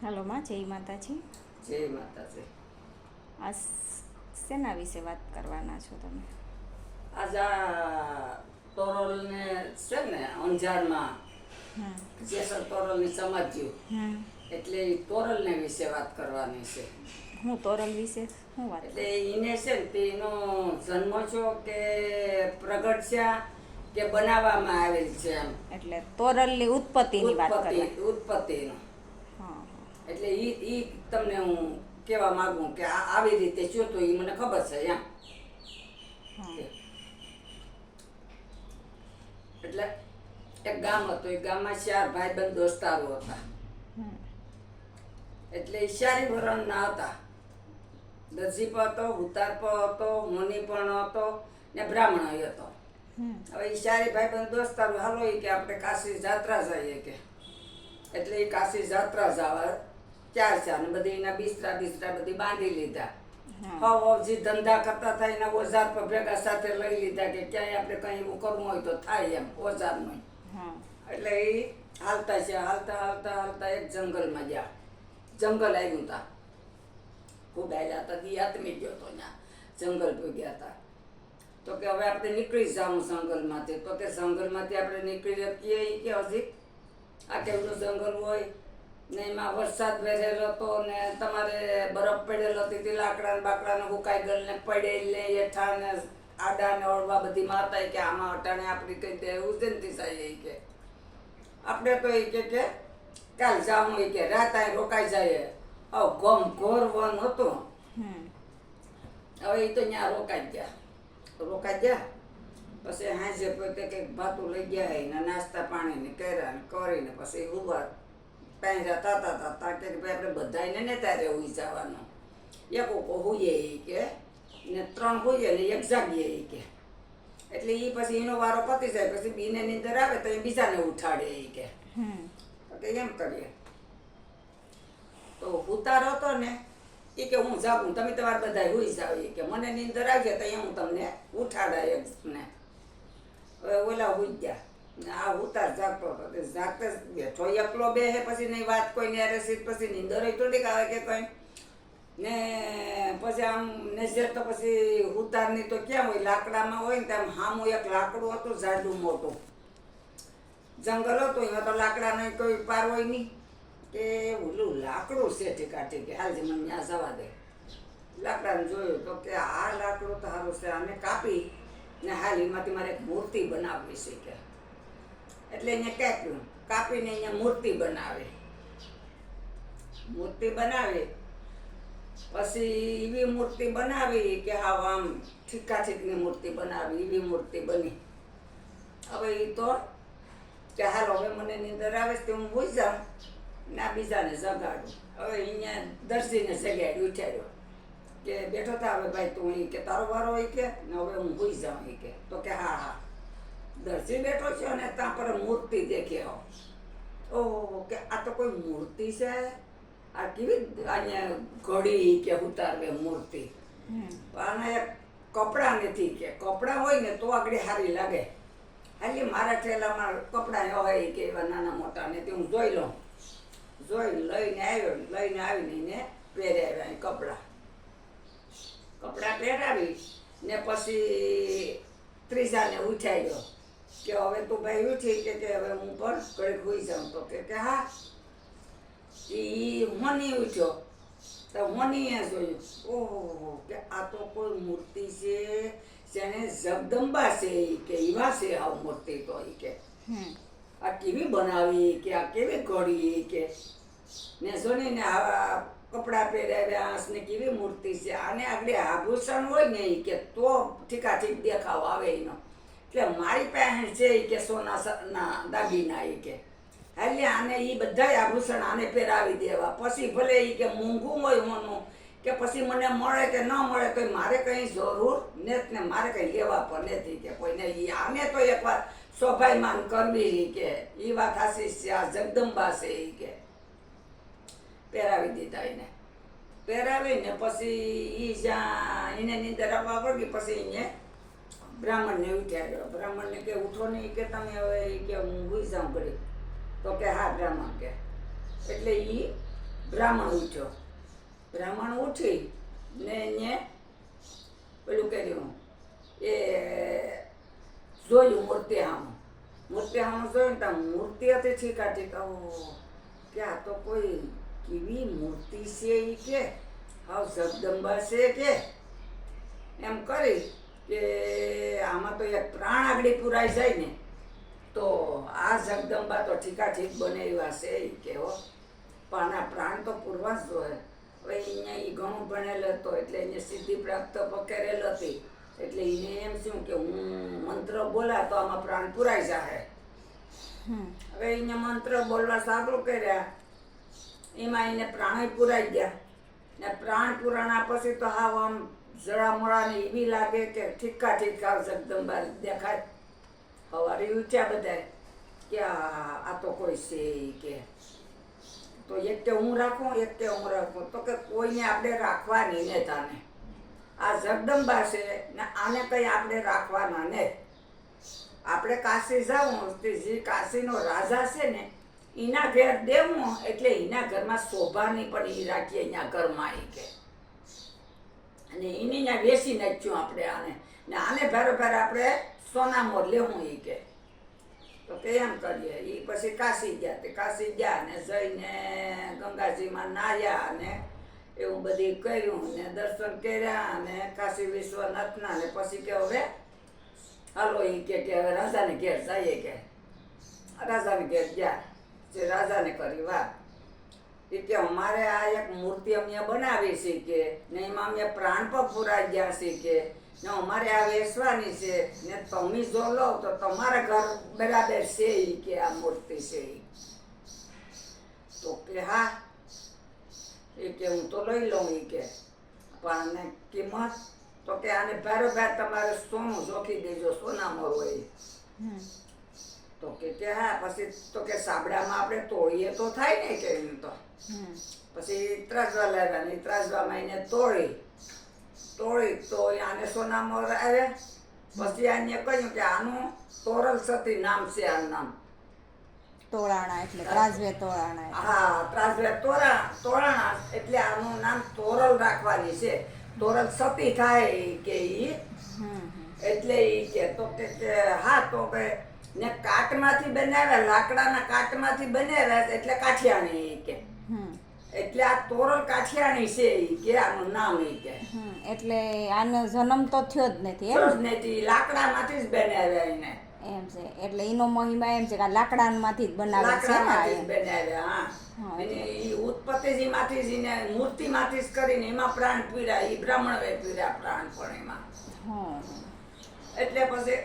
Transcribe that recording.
હાલો માં, જય માતાજી. જય માતાજી. આ શેના વિશે વાત કરવાના છો તમે? આજ આ તોરલને છે ને અંજારમાં જેસલ તોરલની સમાજ્યું એટલે એ તોરલને વિશે વાત કરવાની છે. હું તોરલ વિશે શું વાત? એટલે એને છે ને તેનો જન્મ છો કે પ્રગટ છે કે બનાવવામાં આવેલ છે એમ. એટલે તોરલની ઉત્પત્તિની વાત કરવા. ઉત્પત્તિનો. હા. એટલે ઈ તમને હું કહેવા માંગુ કે આવી રીતે થયું તો એ મને ખબર છે એમ. એટલે એક ગામ હતું, એ ગામમાં 4 ભાઈબંધ દોસ્તારો હતા. એટલે એ 4 વરણના હતા. દરજી પણ હતો, ઉતાર પણ હતો, મુનિ પણ હતો ને બ્રાહ્મણ હતો. હવે એ 4 ભાઈબંધ દોસ્તારો હાલો એ કે આપણે કાશી જાત્રા જઈએ કે. એટલે એ કાશી જાત્રા જવા 4 ને બધી એના બિસ્તરા બધી બાંધી લીધા. જે ધંધા કરતા હતા એના ઓજાર પર ભેગા સાથે લઈ લીધા કે ક્યાંય આપણે કઈ એવું કરવું હોય તો થાય એમ ઓજારમાં. એટલે એ હાલતા છે, હાલતા એક જંગલમાં ગયા. જંગલ આવ્યું હતા, ખૂબ આવ્યા હતા, દિયાતમી ગયો તો ત્યાં જંગલ પર ગયા હતા. તો કે હવે આપણે નીકળી જાઉં જંગલમાંથી. તો કે જંગલમાંથી આપણે નીકળી શકીએ કે હજી આ કેવડું જંગલ હોય ને એમાં વરસાદ વહેરેલો હતો ને તમારે બરફ પડેલો હતી, લાકડા ને બાકડા ને હુકાઈ ગયેલ ને પડેલ ને હેઠા ને આડા ને ઓળવા બધી માતા કે આમાં અટાણે આપણી કઈ દે ઉજનતી થાય કે આપણે તો એ કે કાલ જાઉં એ કે રાત આ રોકાઈ જાય. ગમ ઘોર વન હતું. હવે એ તો ત્યાં રોકાઈ ગયા. પછી હાજે પોતે કંઈક ભાતું લઈ ગયા ને નાસ્તા પાણી ને કર્યા ને કરીને પછી ઉભા પાંજરા તાતા કે ભાઈ આપણે બધાને ને ત્યારે ઉઈ જવાનું. એક હોઈએ કે ને 3 હોઈએ ને 1 જાગીએ કે. એટલે એ પછી એનો વારો પતી જાય પછી બીને નીંદર આવે તો એ બીજાને ઉઠાડે કે. એમ કરીએ. તો ઉતારો હતો ને એ કે હું જાગું, તમે તમારે બધા હોઈ જાવ કે મને નીંદર આવી તો હું તમને ઉઠાડાય ને. હવે ઓલા હોઈ ગયા. આ ઉતાર જાગતો હતો, જાગતે બેઠો એકલો બેહે પછી નહીં વાત કોઈ ને રેસી પછી નીંદર થોડીક આવે કે કઈ ને પછી આમ નજર તો પછી ઉતારની તો ક્યાં હોય, લાકડામાં હોય ને તેમ હામું એક લાકડું હતું જાડું મોટું. જંગલ હતું એમાં તો લાકડા નહીં કોઈ પાર હોય નહીં કે ઓલું લાકડું છે ઠીકાઠી કે હાલ મને ત્યાં જવા દે. લાકડાને જોયું તો કે આ લાકડું તો સારું છે, આને કાપી ને હાલ એમાંથી મારે એક મૂર્તિ બનાવવી છે કે. એટલે અહીંયા કાપ્યું, કાપીને અહીંયા મૂર્તિ બનાવે. પછી એવી મૂર્તિ બનાવી કે હા આમ ઠીકાઠીકની મૂર્તિ બનાવી, એવી મૂર્તિ બની. હવે એ તો કે હાલો હવે મને નીંદર આવે છે હું હોઈ જાઉં ને આ બીજાને જગાડું. હવે અહીંયા દરજીને જગાડી ઉઠાડ્યો કે બેઠો થા હવે ભાઈ તું એ કે તારો વારો હોય કે ને હવે હું હોઈ જાઉં એ કે. તો કે હા દરજી બેઠો છે અને ત્યાં પર મૂર્તિ દેખે. ઓહો કે આ તો કોઈ મૂર્તિ છે, આ કેવી અહીંયા ઘડી કે ઉતારવે મૂર્તિ. આના એક કપડા નથી કે કપડા હોય ને તો આગળ સારી લાગે. હાલી મારા ઠેલામાં કપડા હોય કે એવા નાના મોટા ને તે હું જોઈ લઉં. લઈને આવીને એને પહેરાવ્યા કપડા પહેરાવી ને પછી ત્રીજાને ઉઠાવ્યો કે હવે તું ભાઈ ઉઠી કે હવે હું પણ ઘડીક હોઈ જાઉં. તો કે હા. એ મની ઉઠ્યો તો મનીએ જોયું ઓહો કે આ તો કોઈ મૂર્તિ છે જેને જગદંબા છે કે એવા છે આ મૂર્તિ તો એ કે આ કેવી બનાવી કે આ કેવી ઘડી કે ને જોઈને આ કપડાં પહેરાવ્યા ને કેવી મૂર્તિ છે. આને આગળ આભૂષણ હોય ને એ કે તો ઠીકાઠીક દેખાવ આવે એનો. એટલે મારી પાસે છે એ કે સોના દાગીના એ કે એટલે આને એ બધા આભૂષણ આને પહેરાવી દેવા. પછી ભલે એ કે મોંઘું હોય હોનું કે પછી મને મળે કે ન મળે તો મારે કંઈ જરૂર નથી ને મારે કંઈ લેવા પણ નથી કે કોઈને. આને તો એકવાર સ્વભાયમાન કરવી કે એ વાત હાસી છે, આ જગદંબા છે એ કે. પહેરાવી દીધા એને. પહેરાવીને પછી એ જ્યાં એને નીંદર આવવા વળગી પછી એને બ્રાહ્મણને ઉઠાડ્યો. બ્રાહ્મણને કે ઉઠો નહીં કે તમે હવે કે હું હુઈ જાઉં ઘડી. તો કે હા બ્રાહ્મણ કે. એટલે એ બ્રાહ્મણ ઉઠ્યો. બ્રાહ્મણ ઉઠી ને એને પેલું કર્યું, એ જોયું મૂર્તિ સામું જોયું ને ત્યાં મૂર્તિ હતી ઠીકા કે આ તો કોઈ કેવી મૂર્તિ છે એ કે હાવ જગદંબા છે કે એમ કરી કે આમાં તો એક પ્રાણ આગળ પુરાઈ જાય ને તો આ જગદંબા તો ઠીક બનાવ્યા છે એ કેવો, પણ આ પ્રાણ તો પૂરવા જ જોઈએ. હવે અહીંયા એ ઘણું ભણેલો હતો એટલે એને સિદ્ધિ પ્રાપ્ત કરેલ હતી એટલે એને એમ શું કે હું મંત્ર બોલા તો આમાં પ્રાણ પુરાઈ જાય. હવે એને મંત્ર બોલવા સારું કર્યા, એમાં એને પ્રાણ પુરાઈ ગયા ને પ્રાણ પુરાણા પછી તો હાવ આમ જળામળા ને એવી લાગે કે ઠીકા જગદંબા દેખાય. સવારે ઉઠ્યા બધા કે આ તો કોઈ છે કે તો એક તે હું રાખું તો કે કોઈને આપણે રાખવાની ને તાને આ જગદંબા છે ને આને કંઈ આપણે રાખવાના ને. આપણે કાશી જાવું તે જે કાશીનો રાજા છે ને એના ઘેર દેવું એટલે એના ઘરમાં શોભાની પણ એ રાખીએ એના ઘરમાં એ કે, અને એને ત્યાં બેસી નાખ્યું આપણે આને ને આને ભારે આપણે સોનામોર લેવું એ કે. તો કે એમ કરીએ. એ પછી કાશી ગયા ને જઈને ગંગાજીમાં નાહ્યા ને એવું બધું કર્યું ને દર્શન કર્યા અને કાશી વિશ્વનાથના ને પછી કે હવે હાલો એ કે હવે રાજાને ઘેર જઈએ કે. રાજાને ઘેર ગયા, જે રાજાને કરી વાત એ કે અમારે આ એક મૂર્તિ અમે બનાવી છે કે ને એમાં અમે પ્રાણ પણ પુરાઈ ગયા છે કે ને અમારે આ વેચવાની છે ને તમે જો લો તો તમારા ઘર બરાબર છે ઈ કે આ મૂર્તિ છે ઈ. તો કે હા એ કે હું તો લઈ લઉં એ કે, પણ કિંમત તો કે આને ભારોભાર તમારે સોનું જોખી દેજો, સોનામોર હોય. તો કે હા પછી તો કે સાબડામાં આપણે તોડીએ તો થાય ને કે એમ તો પછી ત્રાસવા લાવ્યા ને ત્રાસવામાં એને તોડી તો આને સોનામોર આવ્યા. પછી આને કહ્યું કે આનું તોરલ સતી નામ છે, આ નામ તોળાણા એટલે ત્રાજવે તોળાણા. હા, ત્રાજવે તોળાણા એટલે આનું નામ તોરલ રાખવાની છે. તોરલ સતી થાય કે ઈ એટલે ઈ કે તો કે હા તો કે ને કાટમાંથી બનાવ્યા, લાકડાના કાટમાંથી બનાવ્યા એટલે કાઠિયાણી ઈ કે. એટલે આ તોરલ કાઠિયાણી છે ઈ કે આનું નામ ઈ કે. એટલે આનો જન્મ તો થયો જ નથી એમ, લાકડામાંથી જ બનાવ્યા એને એમ છે. એટલે એનો મહિમા એમ છે કે લાકડામાંથી જ બનાવે છે ને બનાવ્યા. હા, અને એ ઉત્પત્તિજી માંથી જ એને મૂર્તિમાંથી જ કરીને એમાં પ્રાણ પીડ્યા. એ બ્રાહ્મણ પીડ્યા પ્રાણ પણ એમાં. એટલે પછી